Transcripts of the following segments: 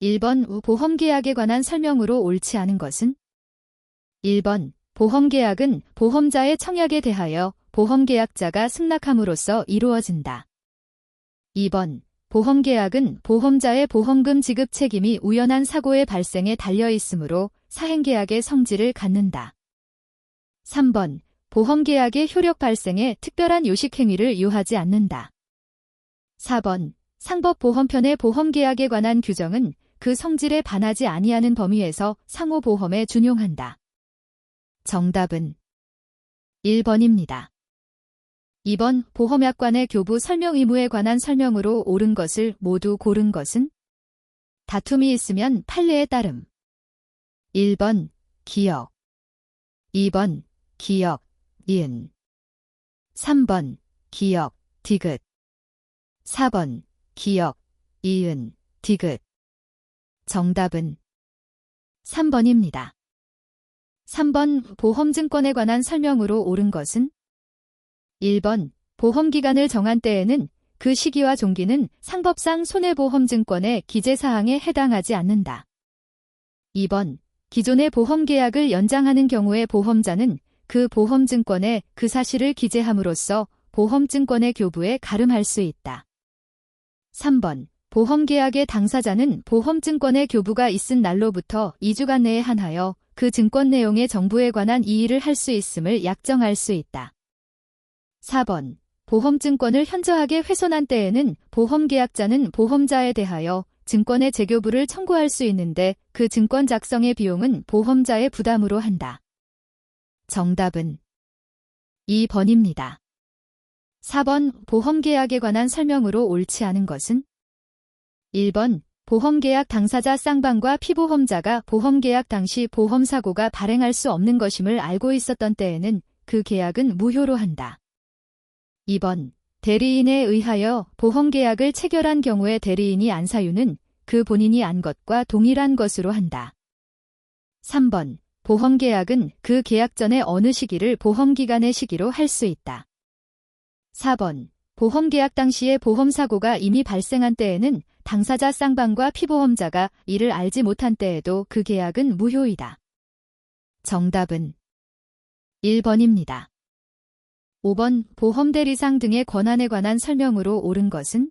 1번 보험계약에 관한 설명으로 옳지 않은 것은? 1번 보험계약은 보험자의 청약에 대하여 보험계약자가 승낙함으로써 이루어진다. 2번 보험계약은 보험자의 보험금 지급 책임이 우연한 사고의 발생에 달려있으므로 사행계약의 성질을 갖는다. 3번 보험계약의 효력 발생에 특별한 요식행위를 요하지 않는다. 4번 상법보험편의 보험계약에 관한 규정은 그 성질에 반하지 아니하는 범위에서 상호보험에 준용한다. 정답은 1번입니다. 2번 보험약관의 교부 설명 의무에 관한 설명으로 옳은 것을 모두 고른 것은? 다툼이 있으면 판례에 따름. 1번 기역, 2번 기역, 이은, 3번 기역, 디귿, 4번 기역, 이은, 디귿. 정답은 3번입니다. 3번 보험증권에 관한 설명으로 옳은 것은? 1번 보험기간을 정한 때에는 그 시기와 종기는 상법상 손해보험증권의 기재사항에 해당하지 않는다. 2번 기존의 보험계약을 연장하는 경우에 보험자는 그 보험증권에 그 사실을 기재함으로써 보험증권의 교부에 가름할 수 있다. 3번 보험계약의 당사자는 보험증권의 교부가 있은 날로부터 2주간 내에 한하여 그 증권 내용의 정부에 관한 이의를 할 수 있음을 약정할 수 있다. 4번 보험증권을 현저하게 훼손한 때에는 보험계약자는 보험자에 대하여 증권의 재교부를 청구할 수 있는데 그 증권 작성의 비용은 보험자의 부담으로 한다. 정답은 2번입니다. 4번 보험계약에 관한 설명으로 옳지 않은 것은? 1번 보험계약 당사자 쌍방과 피보험자가 보험계약 당시 보험사고가 발생할 수 없는 것임을 알고 있었던 때에는 그 계약은 무효로 한다. 2번 대리인에 의하여 보험계약을 체결한 경우에 대리인이 안 사유는 그 본인이 안 것과 동일한 것으로 한다. 3번 보험계약은 그 계약 전에 어느 시기를 보험기간의 시기로 할 수 있다. 4번 보험계약 당시에 보험사고가 이미 발생한 때에는 당사자 쌍방과 피보험자가 이를 알지 못한 때에도 그 계약은 무효이다. 정답은 1번입니다. 5번 보험대리상 등의 권한에 관한 설명으로 옳은 것은?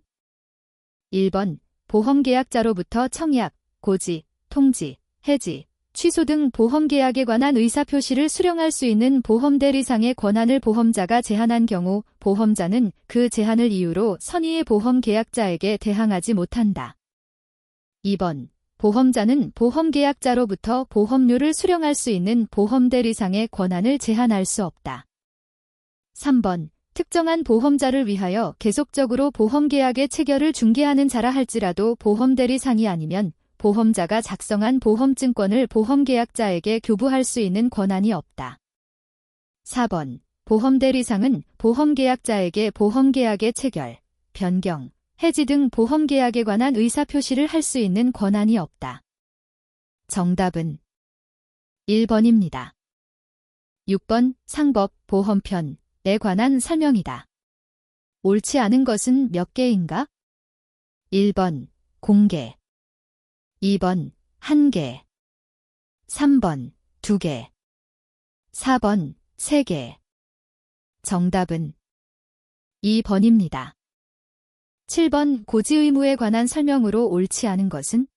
1번 보험계약자로부터 청약, 고지, 통지, 해지, 취소 등 보험계약에 관한 의사표시를 수령할 수 있는 보험대리상의 권한을 보험자가 제한한 경우 보험자는 그 제한을 이유로 선의의 보험계약자에게 대항하지 못한다. 2번 보험자는 보험계약자로부터 보험료를 수령할 수 있는 보험대리상의 권한을 제한할 수 없다. 3번 특정한 보험자를 위하여 계속적으로 보험계약의 체결을 중개하는 자라 할지라도 보험대리상이 아니면 보험자가 작성한 보험증권을 보험계약자에게 교부할 수 있는 권한이 없다. 4번 보험대리상은 보험계약자에게 보험계약의 체결, 변경, 해지 등 보험계약에 관한 의사표시를 할 수 있는 권한이 없다. 정답은 1번입니다. 6번 상법 보험편에 관한 설명이다. 옳지 않은 것은 몇 개인가? 1번 공개, 2번 1개, 3번 2개, 4번 3개. 정답은 2번입니다. 7번 고지 의무에 관한 설명으로 옳지 않은 것은?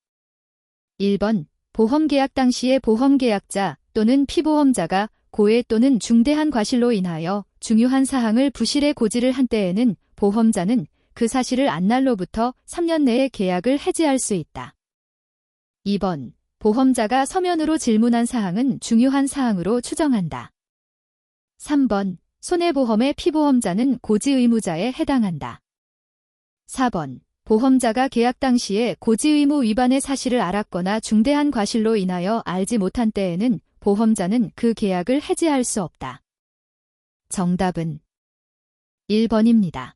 1번 보험계약 당시에 보험계약자 또는 피보험자가 고해 또는 중대한 과실로 인하여 중요한 사항을 부실에 고지를 한 때에는 보험자는 그 사실을 안 날로부터 3년 내에 계약을 해지할 수 있다. 2번 보험자가 서면으로 질문한 사항은 중요한 사항으로 추정한다. 3번 손해보험의 피보험자는 고지 의무자에 해당한다. 4번 보험자가 계약 당시에 고지 의무 위반의 사실을 알았거나 중대한 과실로 인하여 알지 못한 때에는 보험자는 그 계약을 해지할 수 없다. 정답은 1번입니다.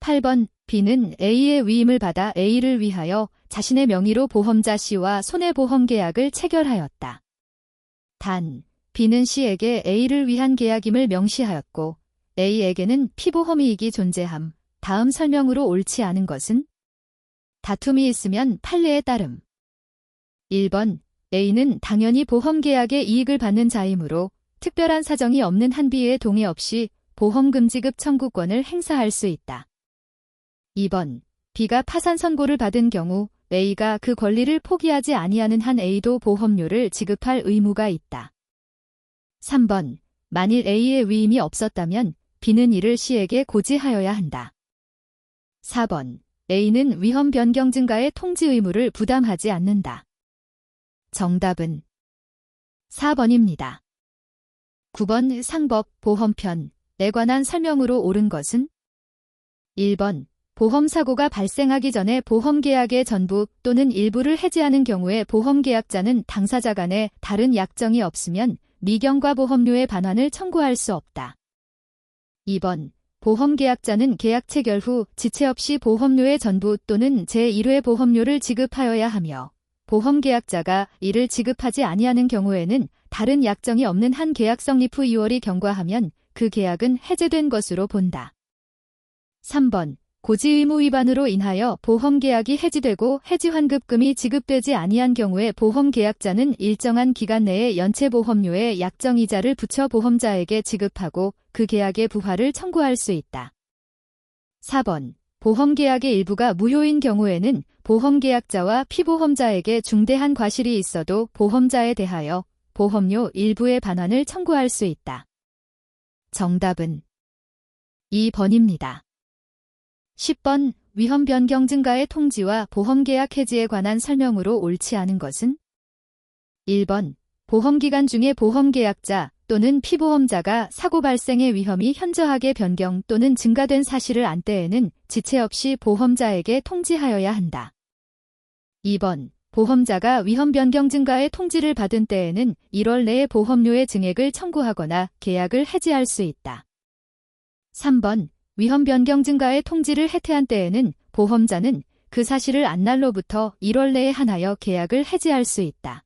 8번 B는 A의 위임을 받아 A를 위하여 자신의 명의로 보험자 C와 손해보험 계약을 체결하였다. 단, B는 C에게 A를 위한 계약임을 명시하였고 A에게는 피보험 이익이 존재함. 다음 설명으로 옳지 않은 것은? 다툼이 있으면 판례에 따름. 1번, A는 당연히 보험계약의 이익을 받는 자이므로 특별한 사정이 없는 한 B의 동의 없이 보험금 지급 청구권을 행사할 수 있다. 2번, B가 파산 선고를 받은 경우 A가 그 권리를 포기하지 아니하는 한 A도 보험료를 지급할 의무가 있다. 3번, 만일 A의 위임이 없었다면 B는 이를 C에게 고지하여야 한다. 4번, A는 위험 변경 증가의 통지 의무를 부담하지 않는다. 정답은 4번입니다. 9번 상법 보험편에 관한 설명으로 옳은 것은 1번, 보험사고가 발생하기 전에 보험계약의 전부 또는 일부를 해지하는 경우에 보험계약자는 당사자 간에 다른 약정이 없으면 미경과 보험료의 반환을 청구할 수 없다. 2번, 보험계약자는 계약 체결 후 지체 없이 보험료의 전부 또는 제1회 보험료를 지급하여야 하며 보험계약자가 이를 지급하지 아니하는 경우에는 다른 약정이 없는 한 계약 성립 후 2월이 경과하면 그 계약은 해제된 것으로 본다. 3번, 고지의무 위반으로 인하여 보험계약이 해지되고 해지환급금이 지급되지 아니한 경우에 보험계약자는 일정한 기간 내에 연체보험료의 약정이자를 붙여 보험자에게 지급하고 그 계약의 부활을 청구할 수 있다. 4번, 보험계약의 일부가 무효인 경우에는 보험계약자와 피보험자에게 중대한 과실이 있어도 보험자에 대하여 보험료 일부의 반환을 청구할 수 있다. 정답은 2번입니다. 10번, 위험 변경 증가의 통지와 보험계약 해지에 관한 설명으로 옳지 않은 것은 1번, 보험기간 중에 보험계약자 또는 피보험자가 사고 발생의 위험이 현저하게 변경 또는 증가된 사실을 안 때에는 지체 없이 보험자에게 통지하여야 한다. 2번, 보험자가 위험 변경 증가의 통지를 받은 때에는 1월 내에 보험료의 증액을 청구하거나 계약을 해지할 수 있다. 3번, 위험 변경 증가의 통지를 해태한 때에는 보험자는 그 사실을 안 날로부터 1월 내에 한하여 계약을 해지할 수 있다.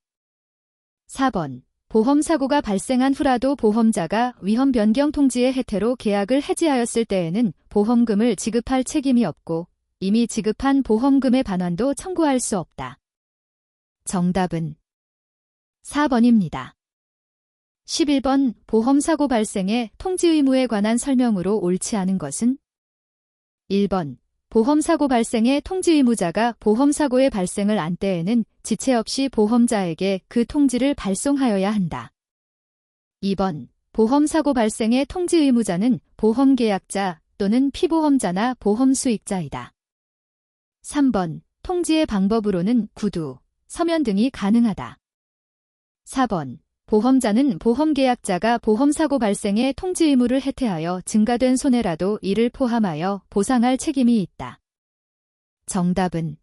4번, 보험사고가 발생한 후라도 보험자가 위험 변경 통지의 해태로 계약을 해지하였을 때에는 보험금을 지급할 책임이 없고 이미 지급한 보험금의 반환도 청구할 수 없다. 정답은 4번입니다. 11번, 보험사고 발생의 통지 의무에 관한 설명으로 옳지 않은 것은 1번, 보험사고 발생의 통지 의무자가 보험사고의 발생을 안 때에는 지체 없이 보험자에게 그 통지를 발송하여야 한다. 2번, 보험사고 발생의 통지 의무자는 보험계약자 또는 피보험자나 보험수익자이다. 3번, 통지의 방법으로는 구두, 서면 등이 가능하다. 4번, 보험자는 보험계약자가 보험사고 발생의 통지 의무를 해태하여 증가된 손해라도 이를 포함하여 보상할 책임이 있다. 정답은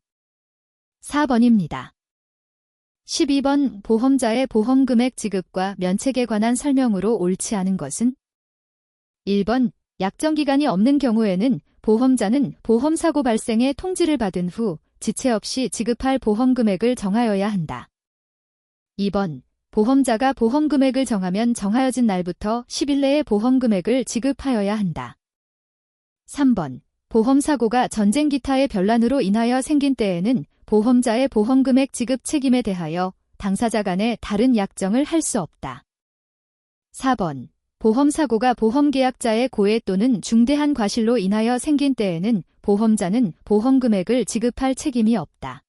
4번입니다. 12번, 보험자의 보험금액 지급과 면책에 관한 설명으로 옳지 않은 것은 1번, 약정기간이 없는 경우에는 보험자는 보험사고 발생의 통지를 받은 후 지체 없이 지급할 보험금액을 정하여야 한다. 2번, 보험자가 보험금액을 정하면 정하여진 날부터 10일 내에 보험금액을 지급하여야 한다. 3번, 보험사고가 전쟁 기타의 변란으로 인하여 생긴 때에는 보험자의 보험금액 지급 책임에 대하여 당사자 간에 다른 약정을 할 수 없다. 4번, 보험사고가 보험계약자의 고해 또는 중대한 과실로 인하여 생긴 때에는 보험자는 보험금액을 지급할 책임이 없다.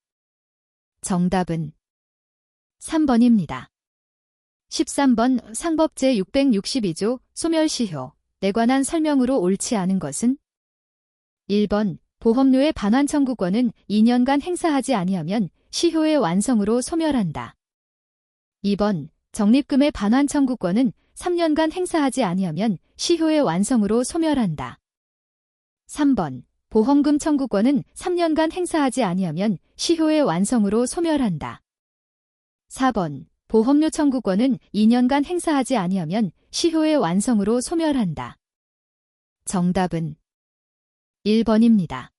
정답은 3번입니다. 13번, 상법 제662조 소멸시효에 관한 설명으로 옳지 않은 것은 1번, 보험료의 반환 청구권은 2년간 행사하지 아니하면 시효의 완성으로 소멸한다. 2번, 적립금의 반환 청구권은 3년간 행사하지 아니하면 시효의 완성으로 소멸한다. 3번, 보험금 청구권은 3년간 행사하지 아니하면 시효의 완성으로 소멸한다. 4번, 보험료 청구권은 2년간 행사하지 아니하면 시효의 완성으로 소멸한다. 정답은 1번입니다.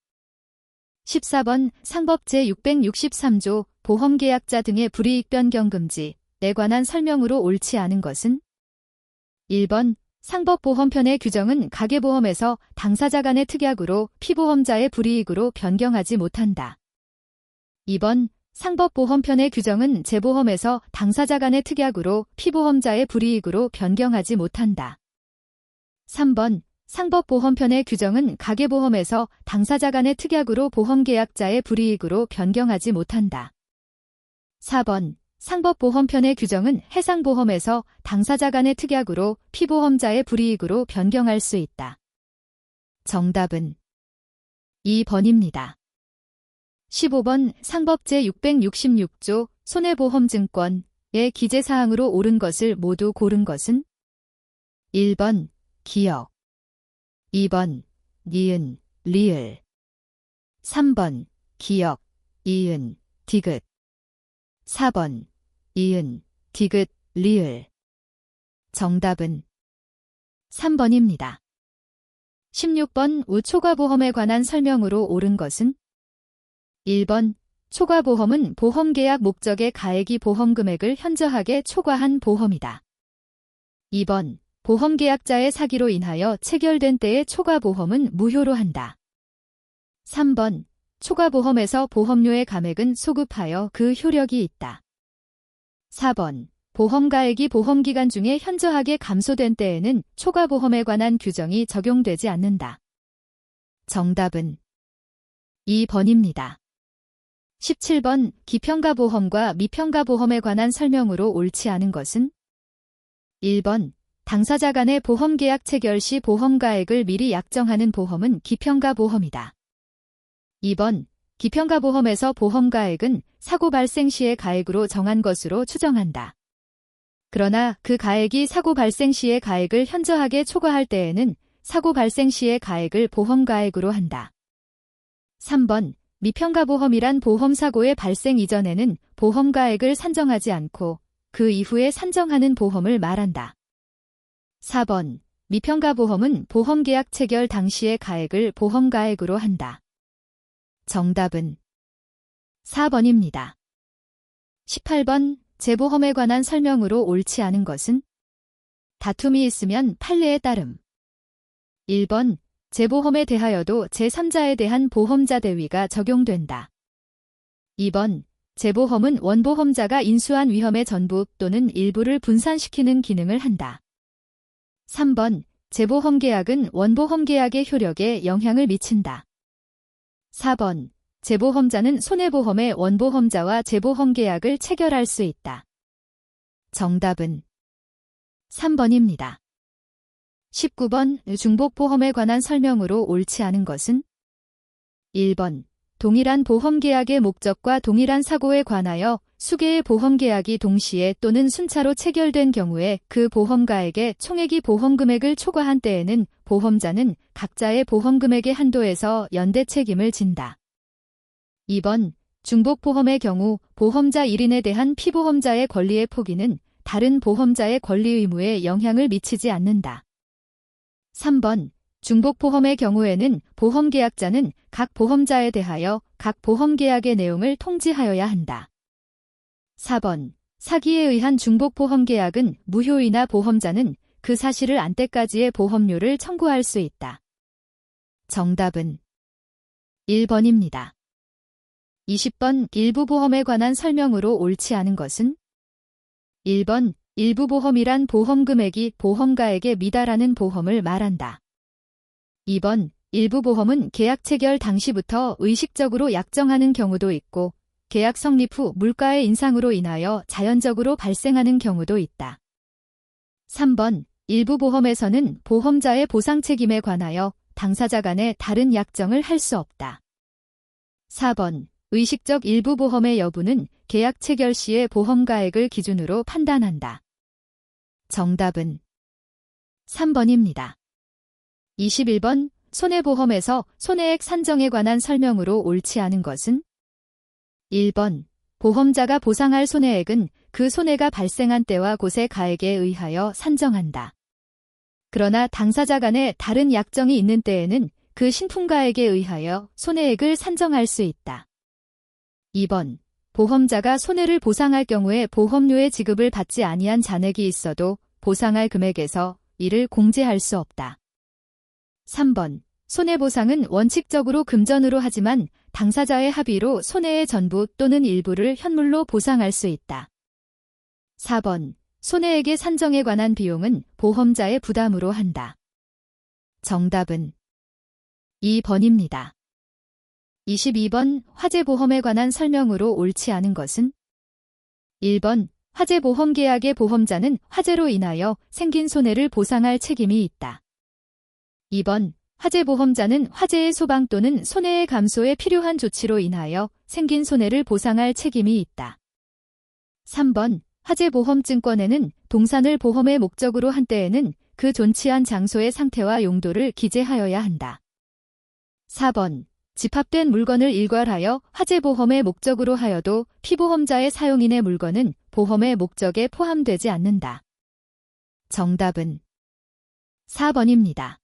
14번, 상법 제663조 보험계약자 등의 불이익 변경 금지에 관한 설명으로 옳지 않은 것은 1번, 상법 보험편의 규정은 가계보험에서 당사자 간의 특약으로 피보험자의 불이익으로 변경하지 못한다. 2번 상법보험편의 규정은 재보험에서 당사자 간의 특약으로 피보험자의 불이익으로 변경하지 못한다. 3번 상법보험편의 규정은 가계보험에서 당사자 간의 특약으로 보험계약자의 불이익으로 변경하지 못한다. 4번 상법보험편의 규정은 해상보험에서 당사자 간의 특약으로 피보험자의 불이익으로 변경할 수 있다. 정답은 2번입니다. 15번 상법 제666조 손해보험증권의 기재사항으로 옳은 것을 모두 고른 것은 1번 기역, 2번 니은, 리을, 3번 기역, 이은, 디귿, 4번 이은, 디귿, 리을. 정답은 3번입니다. 16번 우초과보험에 관한 설명으로 옳은 것은 1번 초과보험은 보험계약 목적의 가액이 보험금액을 현저하게 초과한 보험이다. 2번 보험계약자의 사기로 인하여 체결된 때의 초과보험은 무효로 한다. 3번 초과보험에서 보험료의 감액은 소급하여 그 효력이 있다. 4번 보험가액이 보험기간 중에 현저하게 감소된 때에는 초과보험에 관한 규정이 적용되지 않는다. 정답은 2번입니다. 17번 기평가보험과 미평가보험에 관한 설명으로 옳지 않은 것은 1번 당사자 간의 보험계약 체결 시 보험가액을 미리 약정하는 보험은 기평가보험이다. 2번 기평가보험에서 보험가액은 사고 발생 시의 가액으로 정한 것으로 추정한다. 그러나 그 가액이 사고 발생 시의 가액을 현저하게 초과할 때에는 사고 발생 시의 가액을 보험가액으로 한다. 3번 미평가보험이란 보험사고의 발생 이전에는 보험가액을 산정하지 않고 그 이후에 산정하는 보험을 말한다. 4번 미평가보험은 보험계약 체결 당시의 가액을 보험가액으로 한다. 정답은 4번입니다. 18번 재보험에 관한 설명으로 옳지 않은 것은 다툼이 있으면 판례에 따름. 1번 재보험에 대하여도 제3자에 대한 보험자 대위가 적용된다. 2번 재보험은 원보험자가 인수한 위험의 전부 또는 일부를 분산시키는 기능을 한다. 3번 재보험계약은 원보험계약의 효력에 영향을 미친다. 4번 재보험자는 손해보험의 원보험자와 재보험계약을 체결할 수 있다. 정답은 3번입니다. 19번 중복보험에 관한 설명으로 옳지 않은 것은 1번 동일한 보험계약의 목적과 동일한 사고에 관하여 수개의 보험계약이 동시에 또는 순차로 체결된 경우에 그 보험가액의 총액이 보험금액을 초과한 때에는 보험자는 각자의 보험금액의 한도에서 연대 책임을 진다. 2번 중복보험의 경우 보험자 1인에 대한 피보험자의 권리의 포기는 다른 보험자의 권리 의무에 영향을 미치지 않는다. 3번 중복보험의 경우에는 보험계약자는 각 보험자에 대하여 각 보험계약의 내용을 통지하여야 한다. 4번 사기에 의한 중복보험계약은 무효이나 보험자는 그 사실을 안 때까지의 보험료를 청구할 수 있다. 정답은 1번입니다. 20번 일부보험에 관한 설명으로 옳지 않은 것은 1번 일부보험이란 보험금액이 보험가액에 미달하는 보험을 말한다. 2번 일부보험은 계약 체결 당시부터 의식적으로 약정하는 경우도 있고 계약 성립 후 물가의 인상으로 인하여 자연적으로 발생하는 경우도 있다. 3번 일부보험에서는 보험자의 보상 책임에 관하여 당사자 간에 다른 약정을 할 수 없다. 4번 의식적 일부보험의 여부는 계약 체결 시의 보험가액을 기준으로 판단한다. 정답은 3번입니다. 21번 손해보험에서 손해액 산정에 관한 설명으로 옳지 않은 것은 1번 보험자가 보상할 손해액은 그 손해가 발생한 때와 곳의 가액에 의하여 산정한다. 그러나 당사자 간에 다른 약정이 있는 때에는 그 신품가액에 의하여 손해액을 산정할 수 있다. 2번 보험자가 손해를 보상할 경우에 보험료의 지급을 받지 아니한 잔액이 있어도 보상할 금액에서 이를 공제할 수 없다. 3번 손해보상은 원칙적으로 금전으로 하지만 당사자의 합의로 손해의 전부 또는 일부를 현물로 보상할 수 있다. 4번. 손해액의 산정에 관한 비용은 보험자의 부담으로 한다. 정답은 2번입니다. 22번. 화재보험에 관한 설명으로 옳지 않은 것은? 1번. 화재보험계약의 보험자는 화재로 인하여 생긴 손해를 보상할 책임이 있다. 2번. 화재보험자는 화재의 소방 또는 손해의 감소에 필요한 조치로 인하여 생긴 손해를 보상할 책임이 있다. 3번. 화재보험증권에는 동산을 보험의 목적으로 한 때에는 그 존치한 장소의 상태와 용도를 기재하여야 한다. 4번. 집합된 물건을 일괄하여 화재보험의 목적으로 하여도 피보험자의 사용인의 물건은 보험의 목적에 포함되지 않는다. 정답은 4번입니다.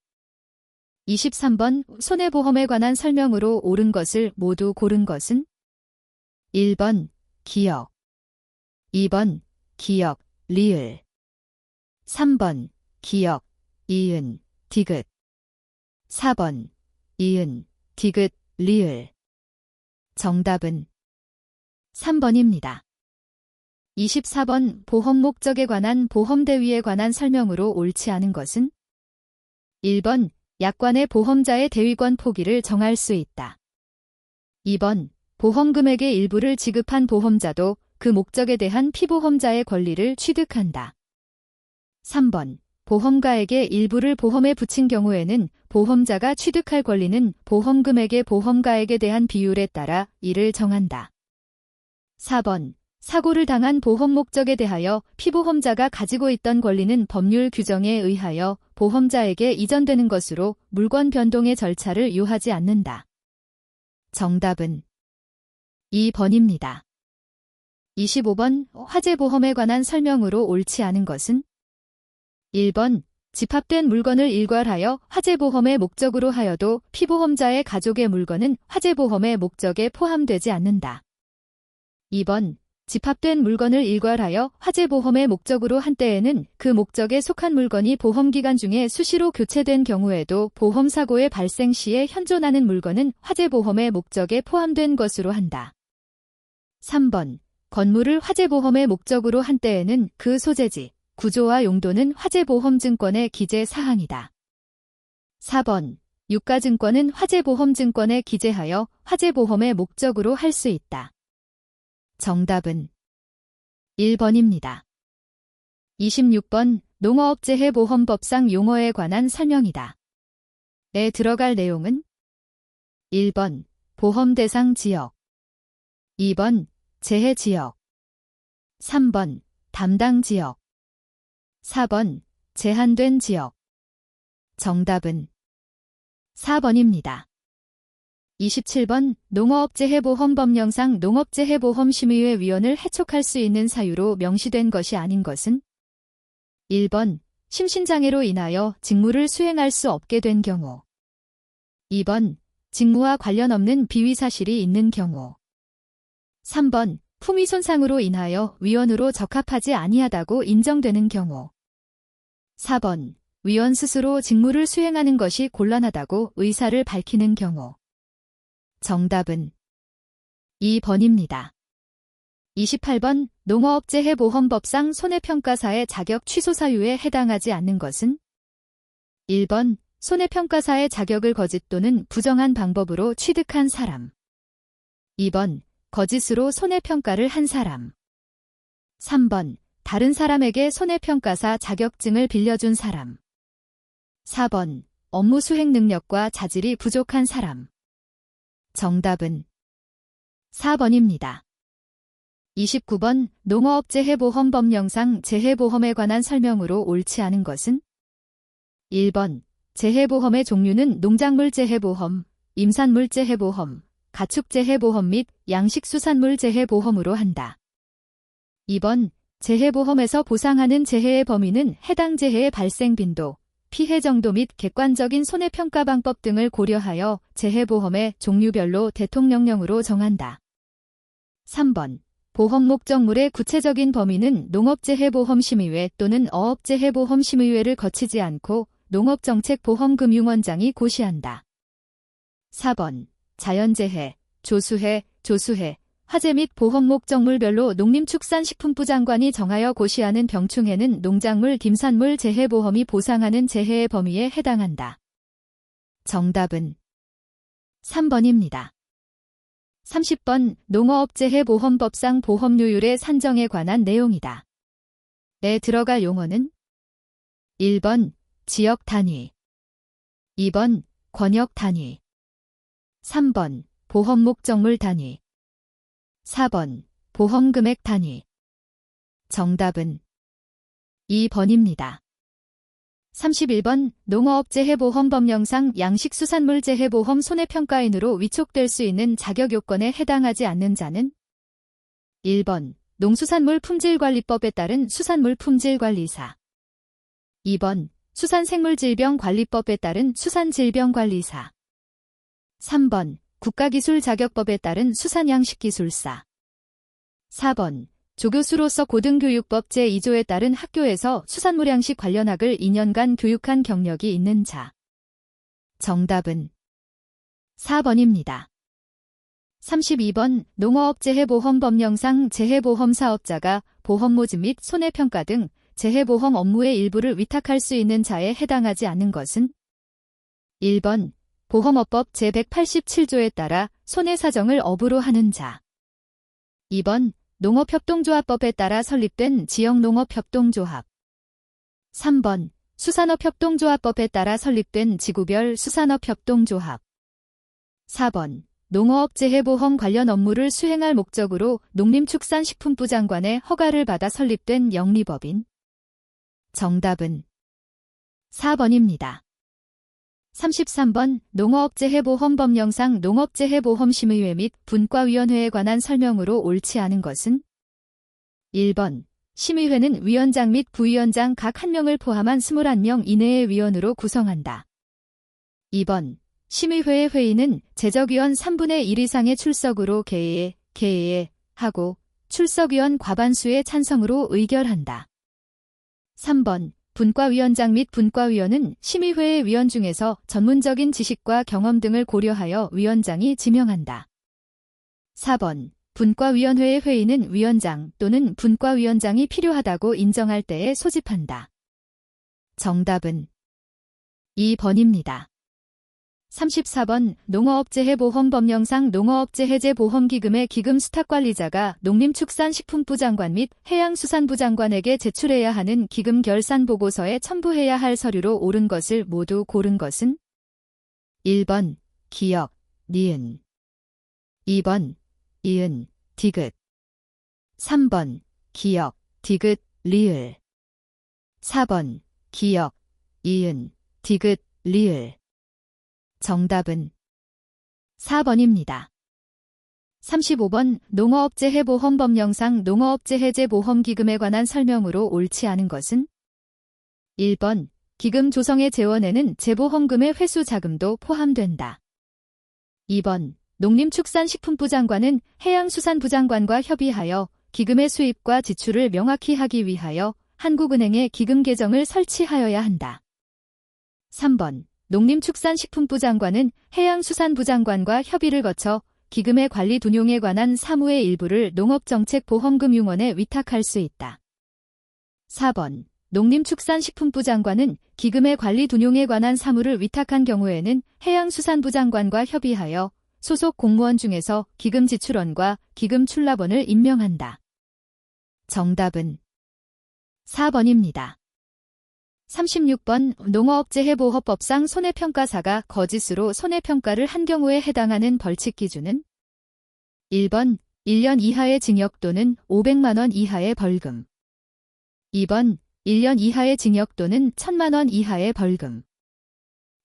23번. 손해보험에 관한 설명으로 옳은 것을 모두 고른 것은? 1번. 기역 2번. 기역, 리을 3번. 기역, 이은, 디귿 4번. 이은, 디귿, 리을 정답은 3번입니다. 24번. 보험 목적에 관한 보험대위에 관한 설명으로 옳지 않은 것은? 1번. 약관의 보험자의 대위권 포기를 정할 수 있다. 2번. 보험금액의 일부를 지급한 보험자도 그 목적에 대한 피보험자의 권리를 취득한다. 3번. 보험가액의 일부를 보험에 붙인 경우에는 보험자가 취득할 권리는 보험금액의 보험가액에 대한 비율에 따라 이를 정한다. 4번. 사고를 당한 보험 목적에 대하여 피보험자가 가지고 있던 권리는 법률 규정에 의하여 보험자에게 이전되는 것으로 물권 변동의 절차를 요하지 않는다. 정답은 2번입니다. 25번. 화재보험에 관한 설명으로 옳지 않은 것은? 1번. 집합된 물건을 일괄하여 화재보험의 목적으로 하여도 피보험자의 가족의 물건은 화재보험의 목적에 포함되지 않는다. 2번. 집합된 물건을 일괄하여 화재보험의 목적으로 한 때에는 그 목적에 속한 물건이 보험기간 중에 수시로 교체된 경우에도 보험사고의 발생 시에 현존하는 물건은 화재보험의 목적에 포함된 것으로 한다. 3번. 건물을 화재보험의 목적으로 한 때에는 그 소재지, 구조와 용도는 화재보험증권의 기재 사항이다. 4번. 유가증권은 화재보험증권에 기재하여 화재보험의 목적으로 할 수 있다. 정답은 1번입니다. 26번. 농어업재해보험법상 용어에 관한 설명이다. 에 들어갈 내용은? 1번. 보험 대상 지역 2번. 재해 지역 3번. 담당 지역 4번. 제한된 지역 정답은 4번입니다. 27번. 농어업재해보험법령상 농업재해보험심의회 위원을 해촉할 수 있는 사유로 명시된 것이 아닌 것은? 1번. 심신장애로 인하여 직무를 수행할 수 없게 된 경우 2번. 직무와 관련 없는 비위사실이 있는 경우 3번. 품위손상으로 인하여 위원으로 적합하지 아니하다고 인정되는 경우 4번. 위원 스스로 직무를 수행하는 것이 곤란하다고 의사를 밝히는 경우 정답은 2번입니다. 28번. 농어업재해보험법상 손해평가사의 자격 취소 사유에 해당하지 않는 것은? 1번. 손해평가사의 자격을 거짓 또는 부정한 방법으로 취득한 사람 2번. 거짓으로 손해평가를 한 사람 3번. 다른 사람에게 손해평가사 자격증을 빌려준 사람 4번. 업무 수행 능력과 자질이 부족한 사람 정답은 4번입니다. 29번. 농어업재해보험법령상 재해보험에 관한 설명으로 옳지 않은 것은? 1번. 재해보험의 종류는 농작물재해보험, 임산물재해보험, 가축재해보험 및 양식수산물재해보험으로 한다. 2번. 재해보험에서 보상하는 재해의 범위는 해당 재해의 발생 빈도, 피해 정도 및 객관적인 손해평가 방법 등을 고려하여 재해보험의 종류별로 대통령령으로 정한다. 3번. 보험 목적물의 구체적인 범위는 농업재해보험심의회 또는 어업재해보험심의회를 거치지 않고 농업정책보험금융원장이 고시한다. 4번. 자연재해, 조수해, 화재 및 보험 목적물별로 농림축산식품부 장관이 정하여 고시하는 병충해는 농작물 김산물 재해보험이 보상하는 재해의 범위에 해당한다. 정답은 3번입니다. 30번 농어업재해보험법상 보험료율의 산정에 관한 내용이다. 에 들어갈 용어는 1번 지역 단위, 2번 권역 단위, 3번 보험 목적물 단위, 4번 보험금액 단위. 정답은 2번입니다. 31번 농어업재해보험법령상 양식수산물재해보험 손해평가인으로 위촉될 수 있는 자격요건에 해당하지 않는 자는 1번 농수산물 품질관리법에 따른 수산물 품질관리사, 2번 수산생물질병관리법에 따른 수산질병관리사, 3번 국가기술자격법에 따른 수산양식기술사, 4번 조교수로서 고등교육법 제2조에 따른 학교에서 수산물양식 관련 학을 2년간 교육한 경력이 있는 자. 정답은 4번입니다. 32번 농어업재해보험법령상 재해보험 사업자가 보험 모집 및 손해평가 등 재해보험 업무의 일부를 위탁할 수 있는 자에 해당하지 않는 것은 1번 보험업법 제187조에 따라 손해사정을 업으로 하는 자, 2번 농업협동조합법에 따라 설립된 지역농업협동조합, 3번 수산업협동조합법에 따라 설립된 지구별 수산업협동조합, 4번 농어업재해보험 관련 업무를 수행할 목적으로 농림축산식품부 장관의 허가를 받아 설립된 영리법인. 정답은 4번입니다. 33번 농어업재해보험법령상 농업재해보험심의회 및 분과위원회에 관한 설명으로 옳지 않은 것은 1번 심의회는 위원장 및 부위원장 각 1명을 포함한 21명 이내의 위원으로 구성한다. 2번 심의회의 회의는 제적위원 3분의 1 이상의 출석으로 개의하고 출석위원 과반수의 찬성으로 의결한다. 3번 분과위원장 및 분과위원은 심의회의 위원 중에서 전문적인 지식과 경험 등을 고려하여 위원장이 지명한다. 4번 분과위원회의 회의는 위원장 또는 분과위원장이 필요하다고 인정할 때에 소집한다. 정답은 2번입니다. 34번 농어업재해보험법령상 농어업재해제보험기금의 기금 수탁관리자가 농림축산식품부 장관 및 해양수산부 장관에게 제출해야 하는 기금 결산 보고서에 첨부해야 할 서류로 옳은 것을 모두 고른 것은 1번 기역, 니은, 2번 이은, 디귿, 3번 기역, 디귿, 리을, 4번 기역, 이은, 디귿, 리을. 정답은 4번입니다. 35번 농어업재해보험법령상 농어업재해제보험기금에 관한 설명으로 옳지 않은 것은 1번 기금 조성의 재원에는 제보험금의 회수 자금도 포함된다. 2번 농림축산식품부 장관은 해양수산부 장관과 협의하여 기금의 수입과 지출을 명확히 하기 위하여 한국은행에 기금 계정을 설치하여야 한다. 3번 농림축산식품부 장관은 해양수산부 장관과 협의를 거쳐 기금의 관리 운용에 관한 사무의 일부를 농업정책보험금융원에 위탁할 수 있다. 4번 농림축산식품부 장관은 기금의 관리 운용에 관한 사무를 위탁한 경우에는 해양수산부 장관과 협의하여 소속 공무원 중에서 기금 지출원과 기금 출납원을 임명한다. 정답은 4번입니다. 36번 농어업재해보험법상 손해평가사가 거짓으로 손해평가를 한 경우에 해당하는 벌칙 기준은 1번 1년 이하의 징역 또는 500만 원 이하의 벌금, 2번 1년 이하의 징역 또는 1000만 원 이하의 벌금,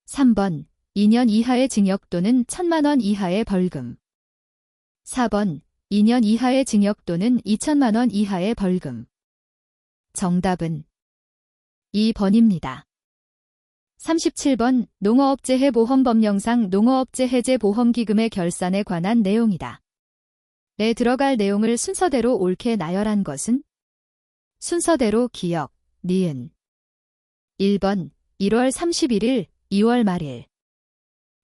3번 2년 이하의 징역 또는 1000만 원 이하의 벌금, 4번 2년 이하의 징역 또는 2000만 원 이하의 벌금. 정답은 2번입니다. 37번 농어업재해보험법령상 농어업재해제보험기금의 결산에 관한 내용이다. 에 들어갈 내용을 순서대로 옳게 나열한 것은 순서대로 기역, 니은. 1번 1월 31일, 2월 말일,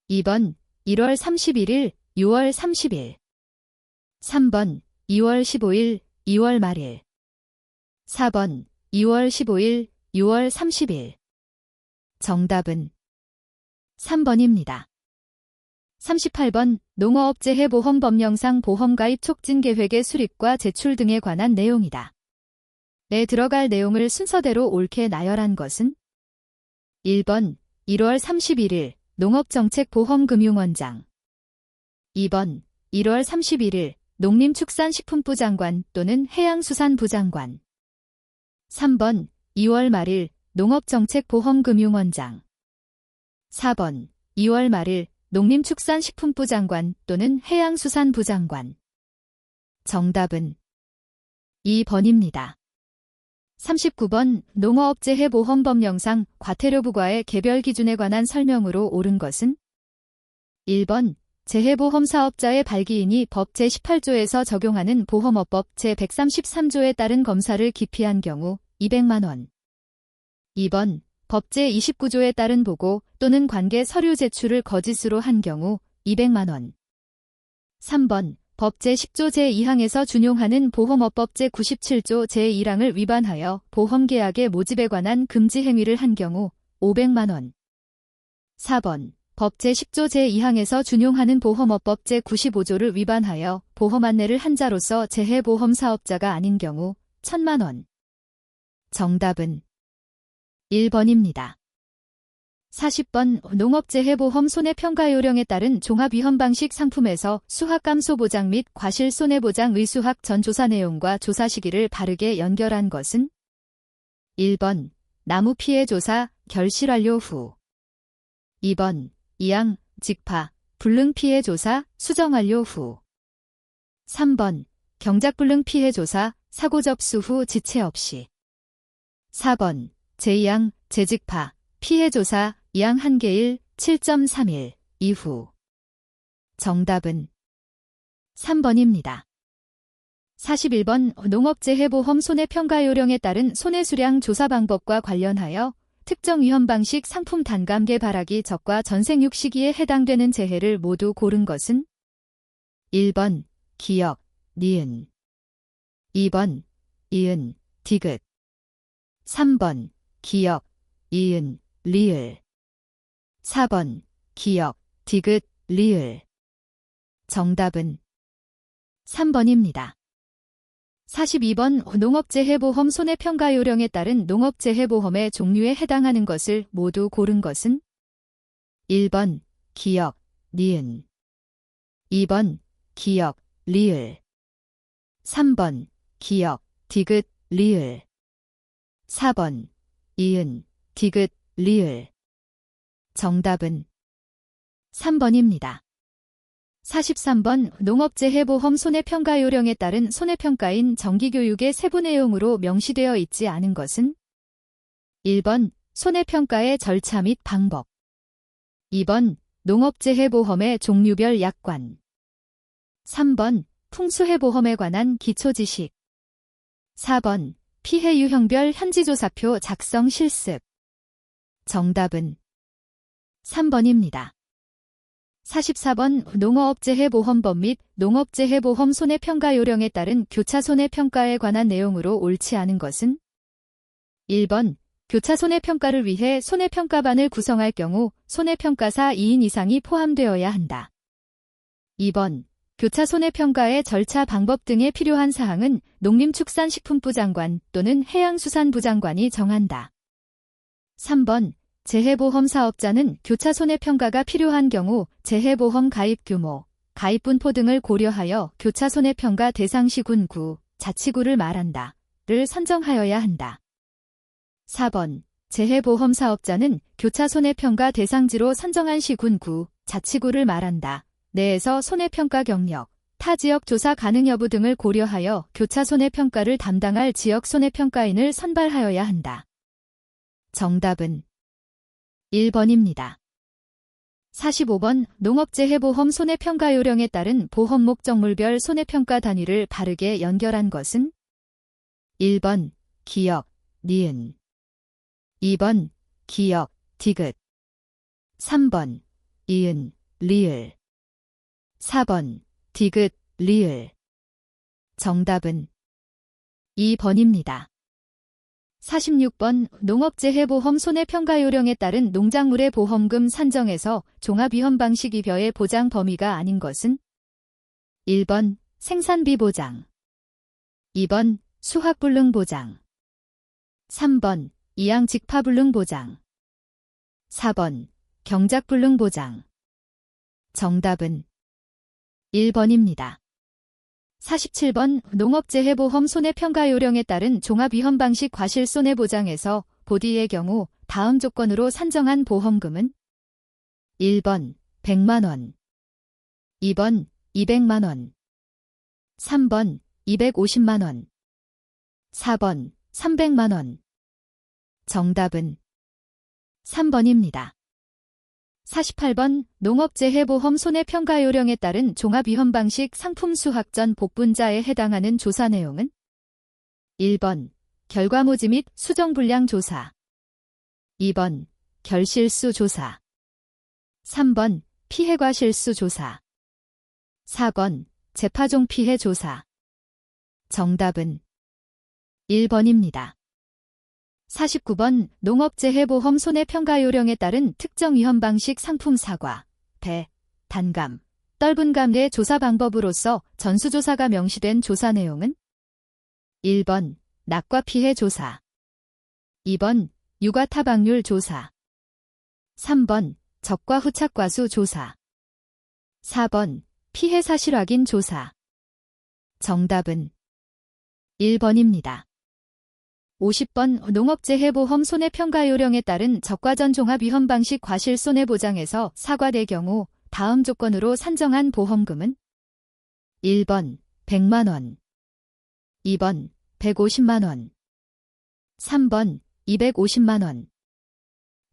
2번 1월 31일, 6월 30일. 3번 2월 15일, 2월 말일. 4번 2월 15일, 6월 30일. 정답은 3번입니다. 38번 농어업재해보험법령상 보험가입 촉진 계획의 수립과 제출 등에 관한 내용이다. 에 들어갈 내용을 순서대로 옳게 나열한 것은 1번 1월 31일 농업정책보험금융원장, 2번 1월 31일 농림축산식품부 장관 또는 해양수산부 장관, 3번 2월 말일 농업정책보험금융원장, 4번 2월 말일 농림축산식품부 장관 또는 해양수산부 장관. 정답은 2번입니다. 39번 농어업재해보험법령상 과태료부과의 개별 기준에 관한 설명으로 옳은 것은 1번 재해보험 사업자의 발기인이 법 제18조에서 적용하는 보험업법 제133조에 따른 검사를 기피한 경우 200만 원. 2번 법 제29조에 따른 보고 또는 관계 서류 제출을 거짓으로 한 경우 200만 원. 3번 법 제10조 제2항에서 준용하는 보험업법 제97조 제1항을 위반하여 보험계약의 모집에 관한 금지 행위를 한 경우 500만 원. 4번 법 제10조 제2항에서 준용하는 보험업법 제95조를 위반하여 보험 안내를 한 자로서 재해보험 사업자가 아닌 경우 1000만 원. 정답은 1번입니다. 40번 농업재해보험 손해평가요령에 따른 종합위험방식 상품에서 수확감소보장 및 과실손해보장 의수확 전 조사 내용과 조사 시기를 바르게 연결한 것은 1번 나무피해 조사 결실 완료 후, 2번 이양, 직파, 불능피해 조사 수정 완료 후, 3번 경작불능 피해 조사 사고 접수 후 지체 없이, 4번 제2항, 재직파, 피해조사, 이항 한계일 7.31 이후. 정답은 3번입니다. 41번 농업재해보험 손해평가요령에 따른 손해수량 조사 방법과 관련하여 특정 위험방식 상품 단감 개발하기 적과 전생육 시기에 해당되는 재해를 모두 고른 것은 1번 기역, 니은, 2번 이은, 디귿, 3번 기역, 이은, 리을, 4번 기역, 디귿, 리을. 정답은 3번입니다. 42번 농업재해보험 손해평가요령에 따른 농업재해보험의 종류에 해당하는 것을 모두 고른 것은 1번 기역, 니은, 2번 기역, 리을, 3번 기역, 디귿, 리을, 4번 이은, 디귿, 리을. 정답은 3번입니다. 43번 농업재해보험 손해평가요령에 따른 손해평가인 정기교육의 세부 내용으로 명시되어 있지 않은 것은 1번 손해평가의 절차 및 방법, 2번 농업재해보험의 종류별 약관, 3번 풍수해보험에 관한 기초지식, 4번 피해 유형별 현지조사표 작성 실습. 정답은 3번입니다. 44번 농어업재해보험법 및 농업재해보험 손해평가요령에 따른 교차 손해평가에 관한 내용으로 옳지 않은 것은 1번 교차 손해평가를 위해 손해평가반을 구성할 경우 손해평가사 2인 이상이 포함되어야 한다. 2번 교차 손해평가의 절차 방법 등에 필요한 사항은 농림축산식품부 장관 또는 해양수산부 장관이 정한다. 3번 재해보험 사업자는 교차 손해평가가 필요한 경우 재해보험 가입 규모, 가입 분포 등을 고려하여 교차 손해평가 대상 시군 구, 자치구를 말한다. 를 선정하여야 한다. 4번 재해보험 사업자는 교차 손해평가 대상지로 선정한 시군 구, 자치구를 말한다. 내에서 손해평가 경력, 타 지역 조사 가능 여부 등을 고려하여 교차 손해평가를 담당할 지역 손해평가인을 선발하여야 한다. 정답은 1번입니다. 45번 농업재해보험 손해평가요령에 따른 보험 목적물별 손해평가 단위를 바르게 연결한 것은 1번 기역, 니은, 2번 기역, 디귿, 3번 이은, 리을, 4번 디귿, 리을. 정답은 2번입니다. 46번 농업재해보험 손해평가요령에 따른 농작물의 보험금 산정에서 종합위험 방식 이별의 보장 범위가 아닌 것은 1번 생산비 보장, 2번 수확불능 보장, 3번 이양직파불능 보장, 4번 경작불능 보장. 정답은 1번입니다. 47번 농업재해보험 손해평가요령에 따른 종합위험방식 과실손해보장에서 보디의 경우 다음 조건으로 산정한 보험금은 1번 100만원, 2번 200만원, 3번 250만원, 4번 300만원. 정답은 3번입니다. 48번 농업재해보험 손해평가요령에 따른 종합위험방식 상품수확 전 복분자에 해당하는 조사 내용은 1번 결과모지 및 수정불량 조사, 2번 결실수 조사, 3번 피해과실수 조사, 4번 재파종 피해 조사. 정답은 1번입니다. 49번 농업재해보험 손해평가요령에 따른 특정 위험방식 상품 사과, 배, 단감, 떫은감 내 조사 방법으로서 전수조사가 명시된 조사 내용은 1번 낙과 피해 조사, 2번 유과타박률 조사, 3번 적과 후착과수 조사, 4번 피해 사실 확인 조사. 정답은 1번입니다. 50번 농업재해보험 손해평가요령에 따른 적과전 종합위험방식 과실손해보장에서 사과될 경우 다음 조건으로 산정한 보험금은 1번 100만원, 2번 150만원, 3번 250만원,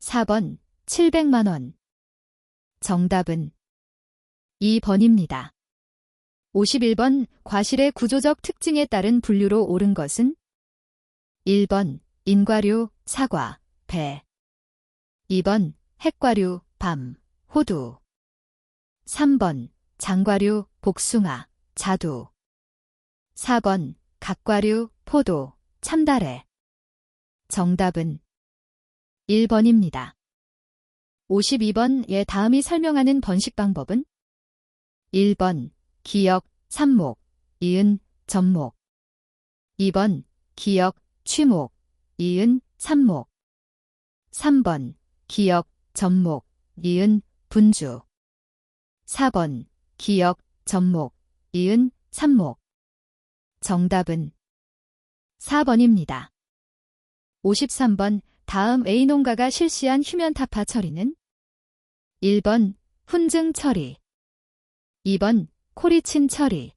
4번 700만원. 정답은 2번입니다. 51번 과실의 구조적 특징에 따른 분류로 옳은 것은 1번 인과류, 사과, 배, 2번 핵과류, 밤, 호두, 3번 장과류, 복숭아, 자두, 4번 각과류, 포도, 참다래. 정답은 1번입니다. 52번 예 다음이 설명하는 번식 방법은 1번 기역, 삽목, 이은, 접목, 2번 기역, 취목, 이은, 삽목, 3번 기역, 접목, 이은, 분주, 4번 기역, 접목, 이은, 삽목. 정답은 4번입니다. 53번 다음 A농가가 실시한 휴면타파 처리는 1번 훈증 처리, 2번 코리친 처리,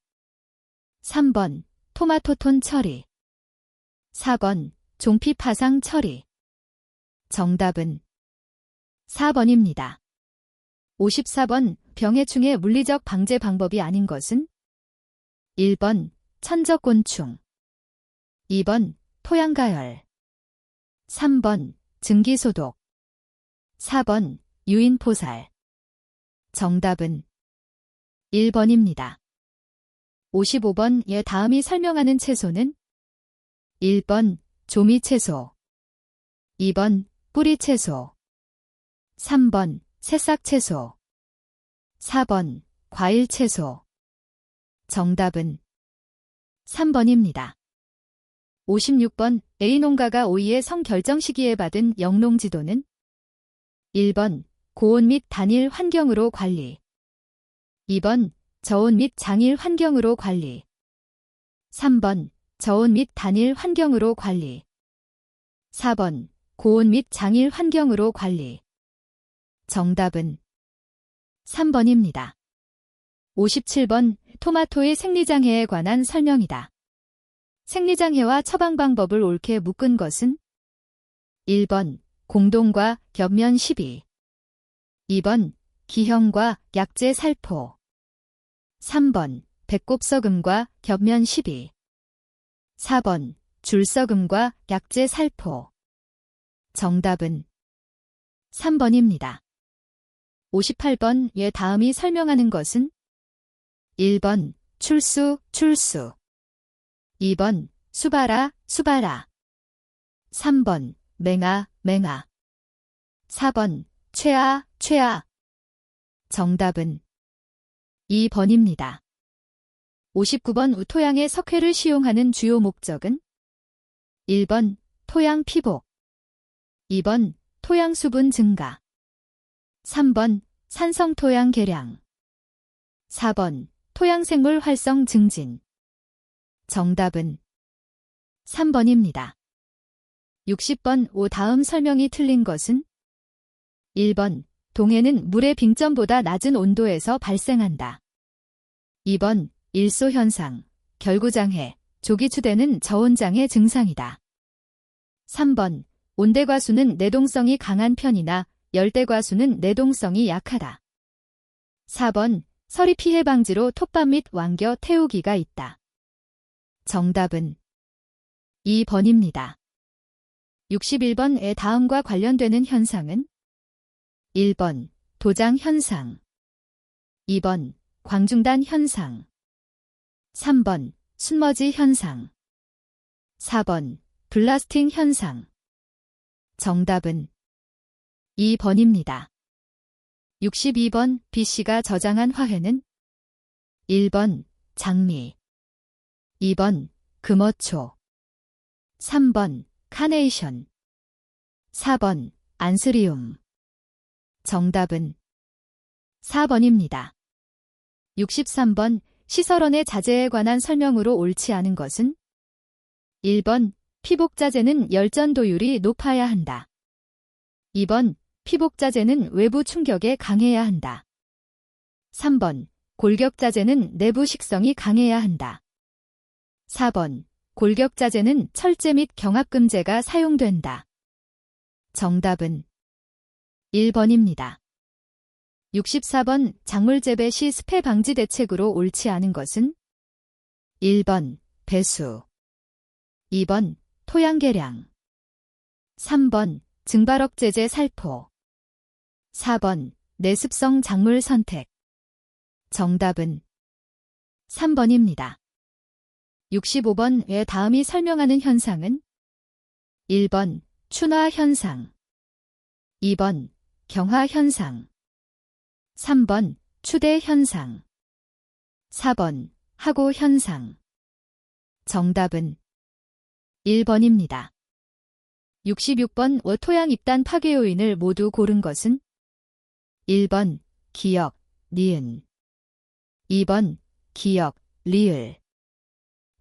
3번 토마토톤 처리, 4번 종피 파상 처리. 정답은 4번입니다. 54번 병해충의 물리적 방제 방법이 아닌 것은 1번 천적곤충, 2번 토양가열, 3번 증기소독, 4번 유인포살. 정답은 1번입니다. 55번 예 다음이 설명하는 채소는 1번 조미채소, 2번 뿌리채소, 3번 새싹채소, 4번 과일채소. 정답은 3번입니다. 56번 A농가가 오이의 성결정 시기에 받은 영농지도는 1번 고온 및 단일 환경으로 관리, 2번 저온 및 장일 환경으로 관리, 3번 저온 및 단일 환경으로 관리, 4번 고온 및 장일 환경으로 관리. 정답은 3번입니다. 57번 토마토의 생리장애에 관한 설명이다. 생리장애와 처방 방법을 옳게 묶은 것은 1번 공동과 겹면 시비, 2번 기형과 약재 살포, 3번 배꼽썩음과 겹면 시비, 4번 줄썩음과 약재 살포. 정답은 3번입니다. 58번 예 다음이 설명하는 것은 1번 출수, 출수. 2번 수바라, 수바라. 3번 맹아, 맹아. 4번 최아, 최아. 정답은 2번입니다. 59번 우토양의 석회를 시용하는 주요 목적은 1번 토양 피복, 2번 토양 수분 증가, 3번 산성 토양 개량, 4번 토양생물 활성 증진. 정답은 3번입니다. 60번 오 다음 설명이 틀린 것은 1번 동해는 물의 빙점보다 낮은 온도에서 발생한다. 2번 일소현상, 결구장해, 조기추대는 저온장애 증상이다. 3번 온대과수는 내동성이 강한 편이나 열대과수는 내동성이 약하다. 4번 서리 피해 방지로 톱밥 및 왕겨 태우기가 있다. 정답은 2번입니다. 61번의 다음과 관련되는 현상은 1번 도장 현상, 2번 광중단 현상, 3번 순머지 현상, 4번 블라스팅 현상. 정답은 2번입니다. 62번 B씨가 저장한 화훼는 1번 장미, 2번 금어초, 3번 카네이션, 4번 안스리움. 정답은 4번입니다. 63번 시설원의 자재에 관한 설명으로 옳지 않은 것은 1번 피복자재는 열전도율이 높아야 한다. 2번 피복자재는 외부 충격에 강해야 한다. 3번 골격자재는 내부 식성이 강해야 한다. 4번 골격자재는 철제 및 경합금제가 사용된다. 정답은 1번입니다. 64번 작물 재배 시 습해 방지 대책으로 옳지 않은 것은 1번 배수, 2번 토양 개량, 3번 증발억 제재 살포, 4번 내습성 작물 선택. 정답은 3번입니다. 65번의 다음이 설명하는 현상은 1번 춘화 현상, 2번 경화 현상, 3번 추대 현상, 4번 하고 현상. 정답은 1번입니다. 66번 토양 입단 파괴 요인을 모두 고른 것은 1번 기역, 니은, 2번 기역, 리을,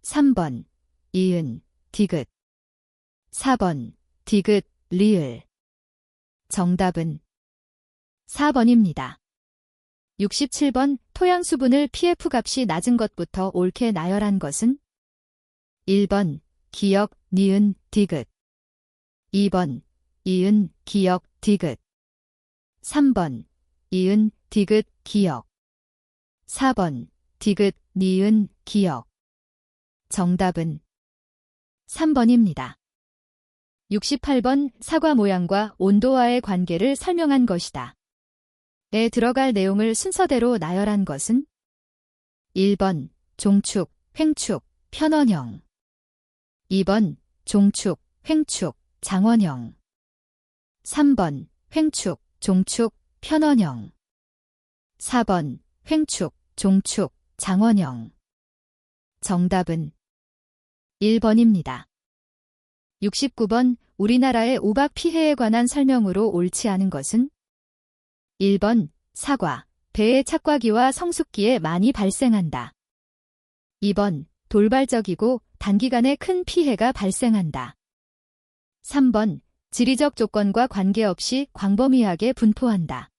3번 이은, 디귿, 4번 디귿, 리을. 정답은 4번입니다. 67번 토양 수분을 PF 값이 낮은 것부터 옳게 나열한 것은 1번 기역, 니은, 디귿, 2번 이은, 기역, 디귿, 3번 이은, 디귿, 기역, 4번 디귿, 니은, 기역. 정답은 3번입니다. 68번 사과 모양과 온도와의 관계를 설명한 것이다. 에 들어갈 내용을 순서대로 나열한 것은 1번 종축, 횡축, 편원형, 2번 종축, 횡축, 장원형, 3번 횡축, 종축, 편원형, 4번 횡축, 종축, 장원형. 정답은 1번입니다. 69번 우리나라의 우박 피해에 관한 설명으로 옳지 않은 것은 1번 사과, 배의 착과기와 성숙기에 많이 발생한다. 2번 돌발적이고 단기간에 큰 피해가 발생한다. 3번 지리적 조건과 관계없이 광범위하게 분포한다.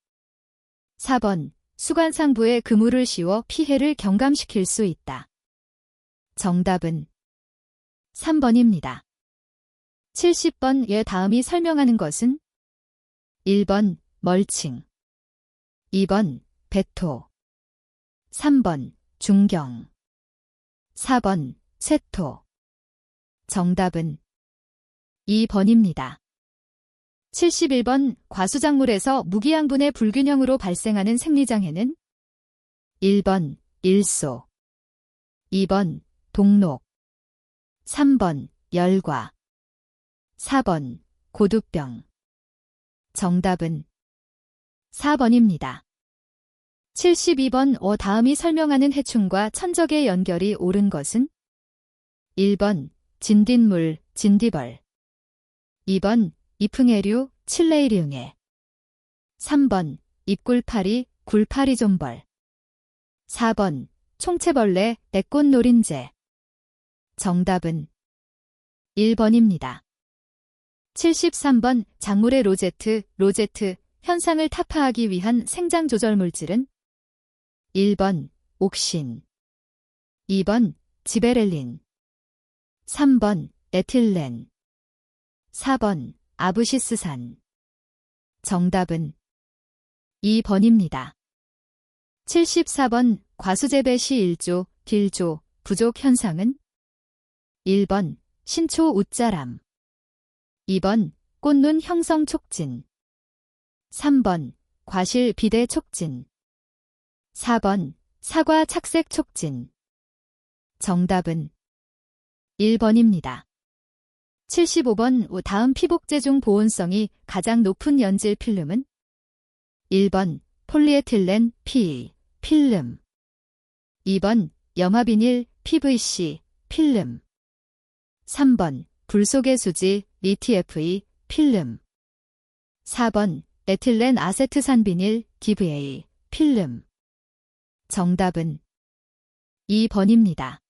4번 수관상부에 그물을 씌워 피해를 경감시킬 수 있다. 정답은 3번입니다. 70번의 다음이 설명하는 것은 1번 멀칭, 2번 배토, 3번 중경, 4번 쇠토. 정답은 2번입니다. 71번 과수작물에서 무기양분의 불균형으로 발생하는 생리장애는 1번 일소. 2번 동록. 3번 열과. 4번 고두병. 정답은 4번입니다. 72번 다음이 설명하는 해충과 천적의 연결이 옳은 것은? 1번 진딧물, 진디벌. 2번 이풍해류, 칠레이리응해. 3번 입굴파리, 굴파리존벌. 4번 총채벌레, 애꽃노린재. 정답은 1번입니다. 73번 작물의 로제트 현상을 타파하기 위한 생장 조절 물질은? 1번 옥신. 2번 지베렐린. 3번 에틸렌. 4번 아부시스산. 정답은 2번입니다. 74번 과수재배 시 일조, 딜조, 부족 현상은? 1번 신초 웃자람. 2번 꽃눈 형성 촉진. 3번 과실 비대 촉진. 4번 사과 착색 촉진. 정답은 1번입니다. 75번 다음 피복제 중 보온성이 가장 높은 연질 필름은? 1번 폴리에틸렌 PE 필름. 2번 염화비닐 PVC 필름. 3번 불속의 수지 리TFE 필름. 4번 에틸렌 아세트산 비닐 DVA 필름. 정답은 2번입니다.